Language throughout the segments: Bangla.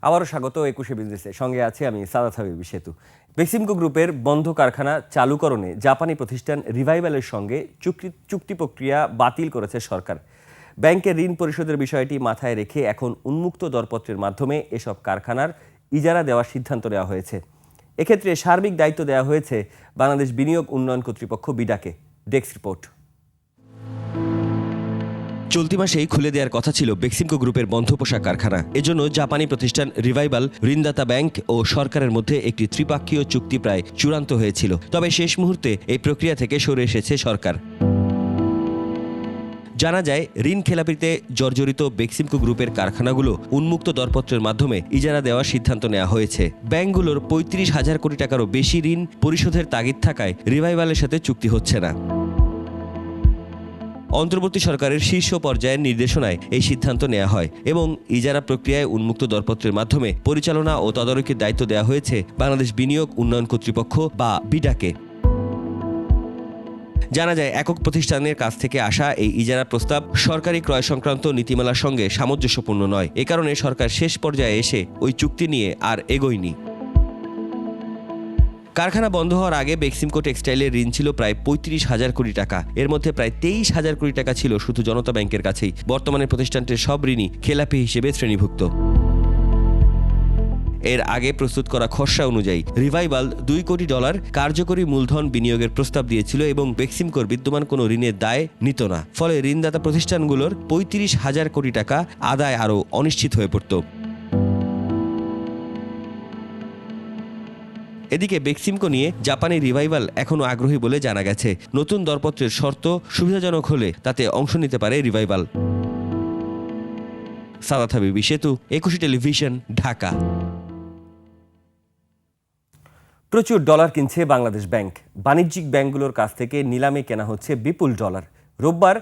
আবারও স্বাগত ২১শে বিজনেসে। সঙ্গে আছে আমি সাদাত হাবিব সেতু। বেক্সিমকো গ্রুপের বন্ধ কারখানা চালুকরণে জাপানি প্রতিষ্ঠান রিভাইভালের সঙ্গে চুক্তি প্রক্রিয়া বাতিল করেছে সরকার। ব্যাংকের ঋণ পরিশোধের বিষয়টি মাথায় রেখে এখন উন্মুক্ত দরপত্রের মাধ্যমে এসব কারখানার ইজারা দেওয়ার সিদ্ধান্ত নেওয়া হয়েছে। এক্ষেত্রে সার্বিক দায়িত্ব দেওয়া হয়েছে বাংলাদেশ বিনিয়োগ উন্নয়ন কর্তৃপক্ষ বিডাকে। Desk report. চলতি মাসেই খুলে দেওয়ার কথা ছিল বেক্সিমকো গ্রুপের বন্ধ পোশাক কারখানা। এজন্য জাপানি প্রতিষ্ঠান রিভাইভাল, ঋণদাতা ব্যাংক ও সরকারের মধ্যে একটি ত্রিপাক্ষীয় চুক্তি প্রায় চূড়ান্ত হয়েছিল। তবে শেষ মুহূর্তে এই প্রক্রিয়া থেকে সরে এসেছে সরকার। জানা যায়, ঋণ খেলাপিতে জর্জরিত বেক্সিমকো গ্রুপের কারখানাগুলো উন্মুক্ত দরপত্রের মাধ্যমে ইজারা দেওয়ার সিদ্ধান্ত নেওয়া হয়েছে। ব্যাংকগুলোর ৩৫,০০০ কোটি টাকারও বেশি ঋণ পরিশোধের তাগিদ থাকায় রিভাইভালের সাথে চুক্তি হচ্ছে না। অন্তর্বর্তী সরকারের শীর্ষ পর্যায়ের নির্দেশনায় এই সিদ্ধান্ত নেওয়া হয় এবং ইজারা প্রক্রিয়ায় উন্মুক্ত দরপত্রের মাধ্যমে পরিচালনা ও তদারকির দায়িত্ব দেওয়া হয়েছে বাংলাদেশ বিনিয়োগ উন্নয়ন কর্তৃপক্ষ বা বিডাকে। জানা যায়, একক প্রতিষ্ঠানের কাছ থেকে আসা এই ইজারা প্রস্তাব সরকারি ক্রয় সংক্রান্ত নীতিমালার সঙ্গে সামঞ্জস্যপূর্ণ নয়। এ কারণে সরকার শেষ পর্যায়ে এসে ওই চুক্তি নিয়ে আর এগোয়নি। কারখানা বন্ধ হওয়ার আগে বেক্সিমকো টেক্সটাইলের ঋণ ছিল প্রায় ৩৫,০০০ কোটি টাকা। এর মধ্যে প্রায় ২৩,০০০ কোটি টাকা ছিল শুধু জনতা ব্যাংকের কাছেই। বর্তমানে প্রতিষ্ঠানটির সব ঋণই খেলাপি হিসেবে শ্রেণীভুক্ত। এর আগে প্রস্তুত করা খসড়া অনুযায়ী রিভাইভাল $2 কোটি কার্যকরী মূলধন বিনিয়োগের প্রস্তাব দিয়েছিল এবং বেক্সিমকোর বিদ্যমান কোনো ঋণের দায় নিত না। ফলে ঋণদাতা প্রতিষ্ঠানগুলোর ৩৫,০০০ কোটি টাকা আদায় আরও অনিশ্চিত হয়ে পড়ত। এদিকে বেক্সিমকো নিয়ে জাপানি রিভাইভাল এখনও আগ্রহী বলে জানা গেছে। নতুন দরপত্রের শর্ত সুবিধাজনক হলে তাতে অংশ নিতে পারে রিভাইভাল। সাদাত হাবিব সেতু, ২১ টেলিভিশন, ঢাকা। প্রচুর ডলার কিনছে বাংলাদেশ ব্যাংক। বাণিজ্যিক ব্যাংকগুলোর কাছ থেকে নিলামে কেনা হচ্ছে বিপুল ডলার। রোববার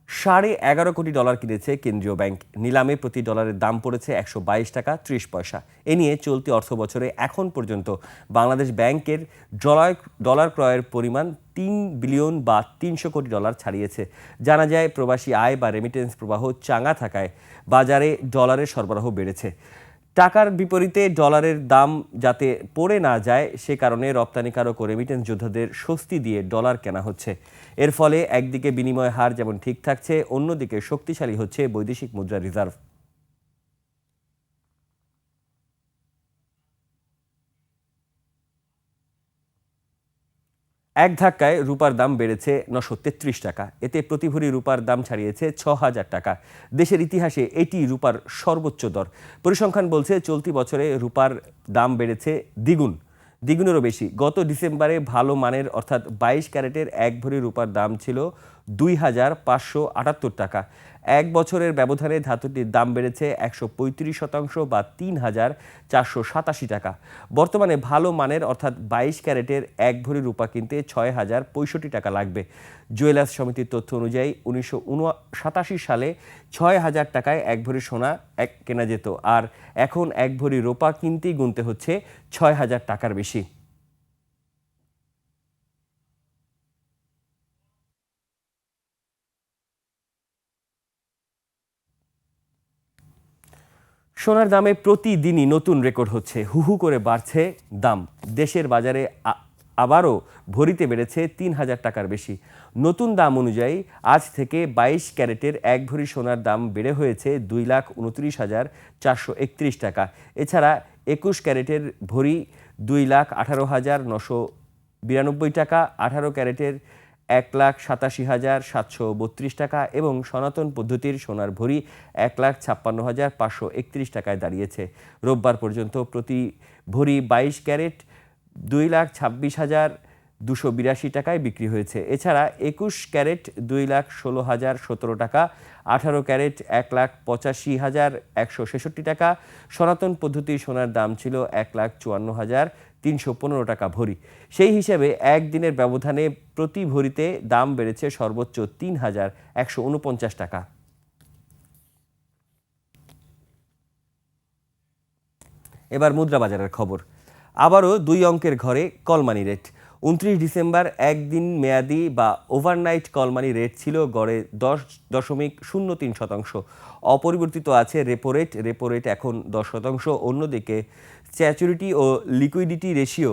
$11.৫ কোটি কিনেছে কেন্দ্রীয় ব্যাংক। নিলামে প্রতি ডলারের দাম পড়েছে ১২২ টাকা ৩০ পয়সা। এ নিয়ে চলতি অর্থ বছরে এখন পর্যন্ত বাংলাদেশ ব্যাংকের ডলার ক্রয়ের পরিমাণ ৩ বিলিয়ন বা $৩০০ কোটি ছাড়িয়েছে। জানা যায়, প্রবাসী আয় বা রেমিটেন্স প্রবাহ চাঙা থাকায় বাজারে ডলারের সরবরাহ বেড়েছে। টাকার বিপরীতে ডলারের দাম যাতে পড়ে না যায় সে কারণে রপ্তানিকারক ও রেমিটেন্স যোদ্ধাদের স্বস্তি দিয়ে ডলার কেনা হচ্ছে। এর ফলে একদিকে বিনিময় হার যেমন ঠিক থাকছে, অন্যদিকে শক্তিশালী হচ্ছে বৈদেশিক মুদ্রা রিজার্ভ। এক ধাক্কায় রূপার দাম বেড়েছে ৯৩৩ টাকা। এতে প্রতি ভরি রূপার দাম ছাড়িয়েছে ৬,০০০ টাকা। দেশের ইতিহাসে এটি রূপার সর্বোচ্চ দর। পরিসংখ্যান বলছে, চলতি বছরে রূপার দাম বেড়েছে দ্বিগুণেরও বেশি। গত ডিসেম্বরে ভালো মানের অর্থাৎ ২২ ক্যারেটের এক ভরি রূপার দাম ছিল ২,৫৭৮ টাকা। এক বছরের ব্যবধানে ধাতুটির দাম বেড়েছে ১৩৫% বা ৩,৪৮৭ টাকা। বর্তমানে ভালো মানের অর্থাৎ ২২ ক্যারেটের এক ভরি রূপা কিনতে ৬,০৬৫ টাকা লাগবে। জুয়েলার্স সমিতির তথ্য অনুযায়ী ১৯৮৭ সালে ৬,০০০ টাকায় এক ভরি সোনা কেনা যেত, আর এখন এক ভরি রূপা কিনতেই গুনতে হচ্ছে ৬,০০০ টাকার বেশি। সোনার দামে প্রতিদিনই নতুন রেকর্ড হচ্ছে। হু করে বাড়ছে দাম। দেশের বাজারে আবারও ভরিতে বেড়েছে ৩,০০০ টাকার বেশি। নতুন দাম অনুযায়ী আজ থেকে ২২ ক্যারেটের এক ভরি সোনার দাম বেড়ে হয়েছে ২,২৯,৪৩১ টাকা। এছাড়া ২১ ক্যারেটের ভরি ২,১৮,৯৯২ টাকা, ১৮ ক্যারেটের ১,৮৭,৭৩২ টাকা এবং সনাতন পদ্ধতির সোনার ভরি ১,৫৬,৫৩১ টাকায় দাঁড়িয়েছে। রোববার পর্যন্ত প্রতি ভরি ২২ ক্যারেট ২,২৬,২৮২ টাকায় বিক্রি হয়েছে। এছাড়া ২১ ক্যারেট ২,১৬,০১৭ টাকা, ১৮ ক্যারেট ১,৮৫,১৬৬ টাকা। সনাতন পদ্ধতির সোনার দাম ছিল ১,৫৪,৩১৫ টাকা ভরি। সেই হিসেবে একদিনের ব্যবধানে প্রতি ভরিতে দাম বেড়েছে সর্বোচ্চ ৩,১৪৯ টাকা। এবার মুদ্রা বাজারের খবর। আবারও ২ অঙ্কের ঘরে কলমানি রেট। 29 ডিসেম্বর একদিন মেয়াদি বা ওভারনাইট কল মানি রেট ছিল গড়ে 10.03%। অপরিবর্তিত আছে রেপো রেট এখন 10%। অন্যদিকে স্ট্যাচুরিটি ও লিকুইডিটি রেশিও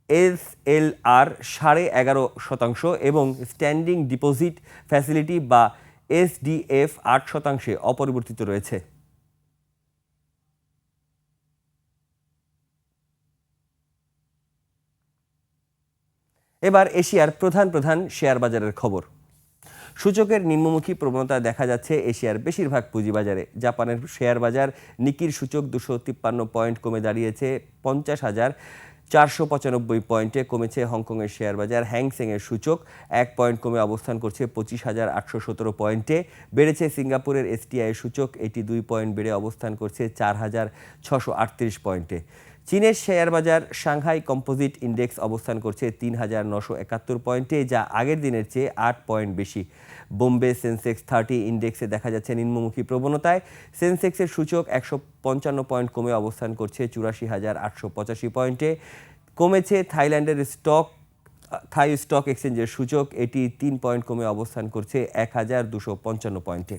এসএলআর 11.5% এবং স্ট্যান্ডিং ডিপোজিট ফ্যাসিলিটি বা এসডিএফ 8% অপরিবর্তিত রয়েছে। এবার এশিয়ার প্রধান শেয়ার বাজারের খবর। সূচকের নিম্নমুখী প্রবণতা দেখা যাচ্ছে এশিয়ার বেশিরভাগ পুঁজিবাজারে। জাপানের শেয়ার বাজার নিকির সূচক 253 পয়েন্ট কমে দাঁড়িয়েছে 50,495 পয়েন্টে। কমেছে হংকংয়ের শেয়ার বাজার। হ্যাংসেংয়ের সূচক 1 পয়েন্ট কমে অবস্থান করছে 25,817 পয়েন্টে। বেড়েছে সিঙ্গাপুরের এসটিআই সূচক, এটি 2 পয়েন্ট বেড়ে অবস্থান করছে 4,638 পয়েন্টে। চীনের শেয়ার বাজার সাংহাই কম্পোজিট ইন্ডেক্স অবস্থান করছে 3,971 পয়েন্টে, যা আগের দিনের চেয়ে 8 পয়েন্ট বেশি। বোম্বে সেন্সেক্স 30 ইন্ডেক্সে দেখা যাচ্ছে নিম্নমুখী প্রবণতায়। সেন্সেক্সের সূচক 155 পয়েন্ট কমে অবস্থান করছে 84,885 পয়েন্টে। কমেছে থাইল্যান্ডের থাই স্টক এক্সচেঞ্জের সূচক, এটি 3 পয়েন্ট কমে অবস্থান করছে 1,255 পয়েন্টে।